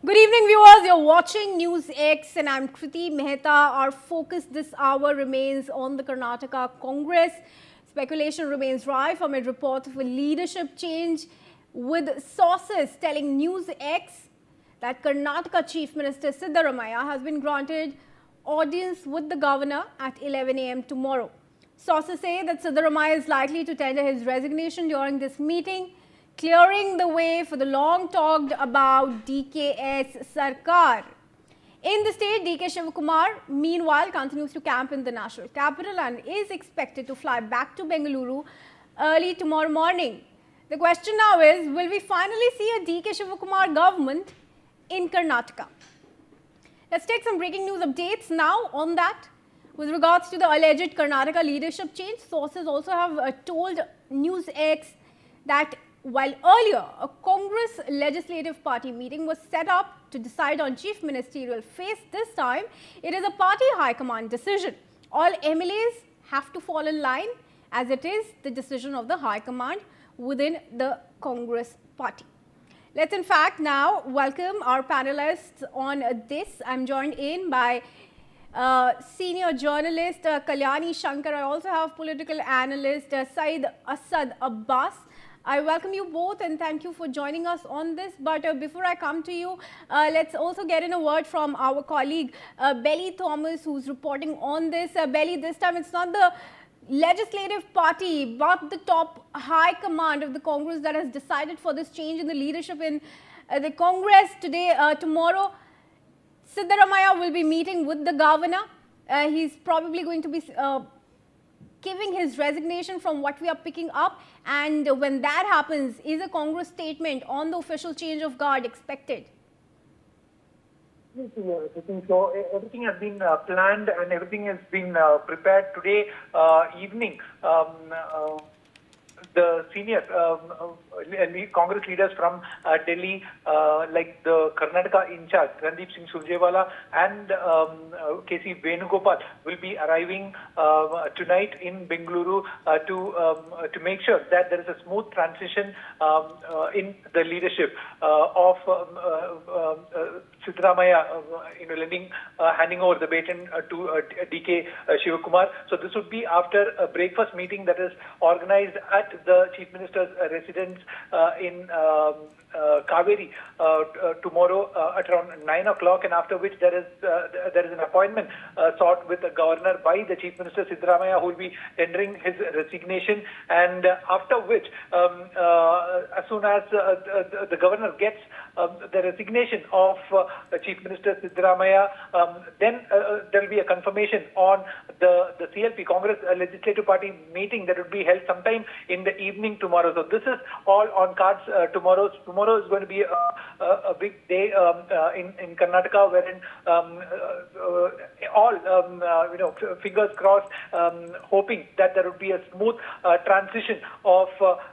Good evening, viewers. You're watching Newsx and I'm Kriti Mehta. Our focus this hour remains on the Karnataka Congress. Speculation remains rife amid reports of a leadership change, with sources telling Newsx that Karnataka Chief Minister Siddaramaiah has been granted audience with the governor at 11 a.m. tomorrow. Sources say that Siddaramaiah is likely to tender his resignation during this meeting, clearing the way for the long talked about DK's Sarkar. In the state, D.K. Shivakumar, meanwhile, continues to camp in the national capital and is expected to fly back to Bengaluru early tomorrow morning. The question now is, will we finally see a D.K. Shivakumar government in Karnataka? Let's take some breaking news updates now on that. With regards to the alleged Karnataka leadership change, sources also have told Newsx that while earlier a Congress Legislative Party meeting was set up to decide on chief ministerial face, this time it is a party high command decision. All MLAs have to fall in line, as it is the decision of the high command within the Congress party. Let's in fact now welcome our panelists on this. I'm joined in by senior journalist Kalyani Shankar. I also have political analyst Said Asad Abbas. I welcome you both and thank you for joining us on this. But before I come to you, let's also get in a word from our colleague Belly Thomas, who's reporting on this. Belly, this time it's not the legislative party but the top high command of the Congress that has decided for this change in the leadership in the Congress today. Tomorrow, Siddaramaiah will be meeting with the governor. He's probably going to be giving his resignation from what we are picking up, and when that happens, is a Congress statement on the official change of guard expected? I think so. Everything has been planned and everything has been prepared today evening. The senior Congress leaders from Delhi, like the Karnataka in charge, Randeep Singh Surjewala and K.C. Venugopal, will be arriving tonight in Bengaluru to make sure that there is a smooth transition in the leadership of Siddaramaiah, handing over the baton to D.K. Shivakumar. So this would be after a breakfast meeting that is organized at the Chief Minister's residence in Kaveri tomorrow at around 9 o'clock, and after which there is an appointment sought with the governor by the Chief Minister Siddaramaiah, who will be tendering his resignation, and after which as soon as the governor gets the resignation of Chief Minister Siddaramaiah, then there will be a confirmation on the CLP, Congress Legislative Party meeting that would be held sometime in the evening tomorrow. So this is all on cards tomorrow. Tomorrow is going to be a big day in Karnataka, wherein all fingers crossed, hoping that there would be a smooth transition of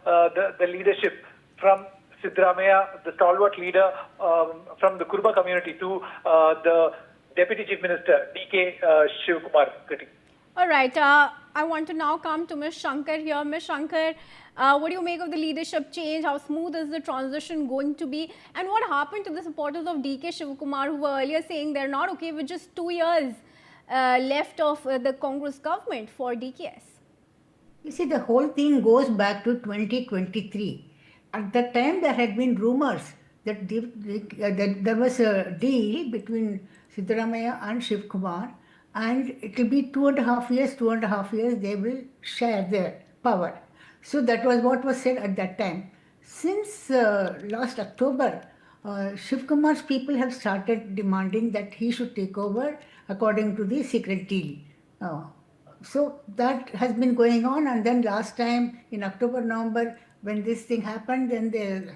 the leadership from Siddaramaiah, the stalwart leader from the Kurba community, to the Deputy Chief Minister D.K. Shivakumar. All right. I want to now come to Ms. Shankar here. Ms. Shankar, what do you make of the leadership change? How smooth is the transition going to be? And what happened to the supporters of D.K. Shivakumar, who were earlier saying they're not okay with just 2 years left of the Congress government for DKS? You see, the whole thing goes back to 2023. At that time, there had been rumors that there was a deal between Siddaramaiah and Shivakumar, and it will be 2.5 years, they will share their power. So that was what was said at that time. Since last October, Shivakumar's people have started demanding that he should take over according to the secret deal. So that has been going on, and then last time in October, November, when this thing happened, then the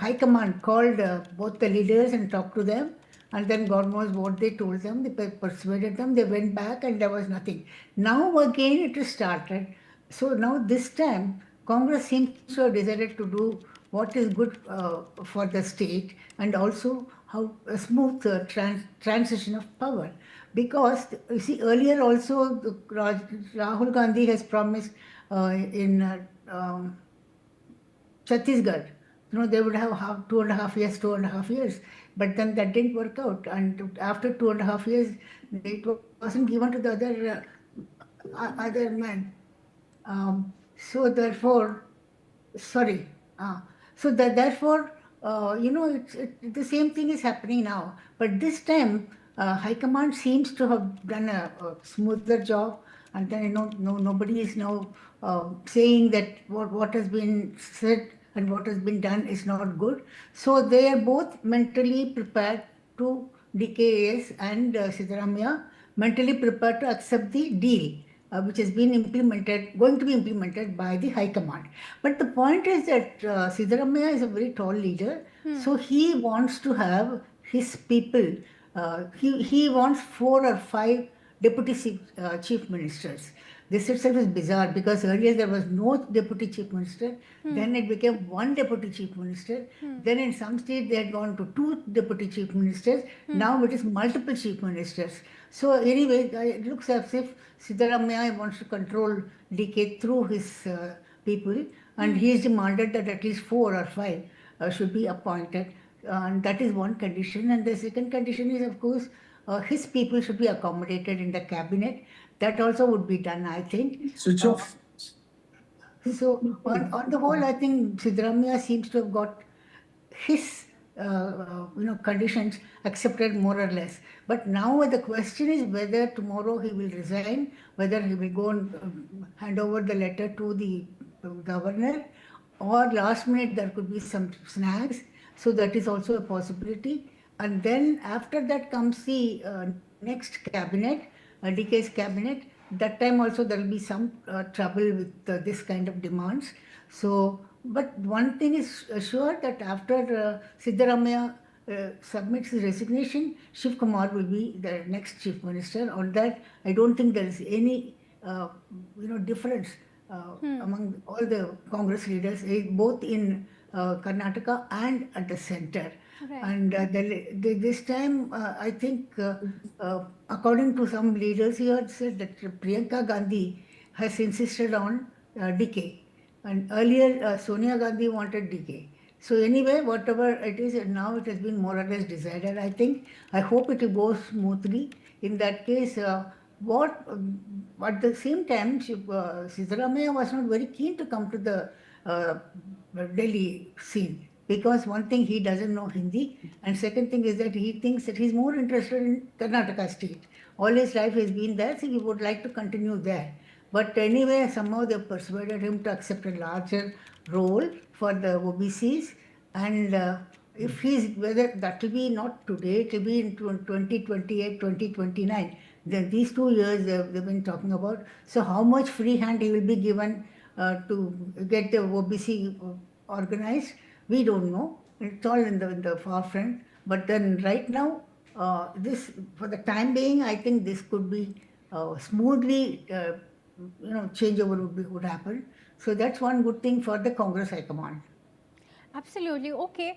High Command called both the leaders and talked to them, and then God knows what they told them. They persuaded them, they went back, and there was nothing. Now again it is started. So now this time, Congress seems to have decided to do what is good for the state, and also how a smooth transition of power. Because, you see, earlier also Rahul Gandhi has promised in Chhattisgarh they would have 2.5 years, 2.5 years. But then that didn't work out. And after 2.5 years, it wasn't given to the other man. So therefore, sorry. So that therefore, the same thing is happening now. But this time, High Command seems to have done a smoother job, and then nobody is now saying that what has been said and what has been done is not good. So they are both mentally prepared to DKS and Siddaramaiah mentally prepared to accept the deal, which has been going to be implemented by the High Command. But the point is that Siddaramaiah is a very tall leader, so he wants to have his people. He wants 4 or 5 deputy chief ministers. This itself is bizarre because earlier there was no deputy chief minister, then it became one deputy chief minister, then in some states they had gone to 2 deputy chief ministers, now it is multiple chief ministers. So anyway, it looks as if Siddaramaiah wants to control DK through his people, and he has demanded that at least 4 or 5 should be appointed. And that is one condition. And the second condition is, of course, his people should be accommodated in the cabinet. That also would be done, I think. Switch off. So on the whole, I think Siddaramaiah seems to have got his conditions accepted more or less. But now the question is whether tomorrow he will resign, whether he will go and hand over the letter to the governor, or last minute there could be some snags. So that is also a possibility. And then after that comes the next cabinet, DK's cabinet. That time also there will be some trouble with this kind of demands. So, but one thing is sure, that after Siddaramaiah submits his resignation, Shivakumar will be the next chief minister. On that, I don't think there is any difference among all the Congress leaders, both in Karnataka and at the center. Right. And this time, I think, according to some leaders, he had said that Priyanka Gandhi has insisted on DK. And earlier, Sonia Gandhi wanted DK. So anyway, whatever it is, now it has been more or less decided, I think. I hope it will go smoothly. In that case, at the same time, Siddaramaiah was not very keen to come to the Delhi scene. Because one thing, he doesn't know Hindi, and second thing is that he thinks that he's more interested in Karnataka state. All his life has been there, so he would like to continue there. But anyway, somehow they persuaded him to accept a larger role for the OBCs, and if whether that will be not today, it will be in 2028, 2029. Then these 2 years they've been talking about. So how much free hand he will be given to get the OBC organized, we don't know. It's all in the forefront. But then right now, this, for the time being, I think this could be smoothly, changeover would happen. So that's one good thing for the Congress High Command. Absolutely. Okay.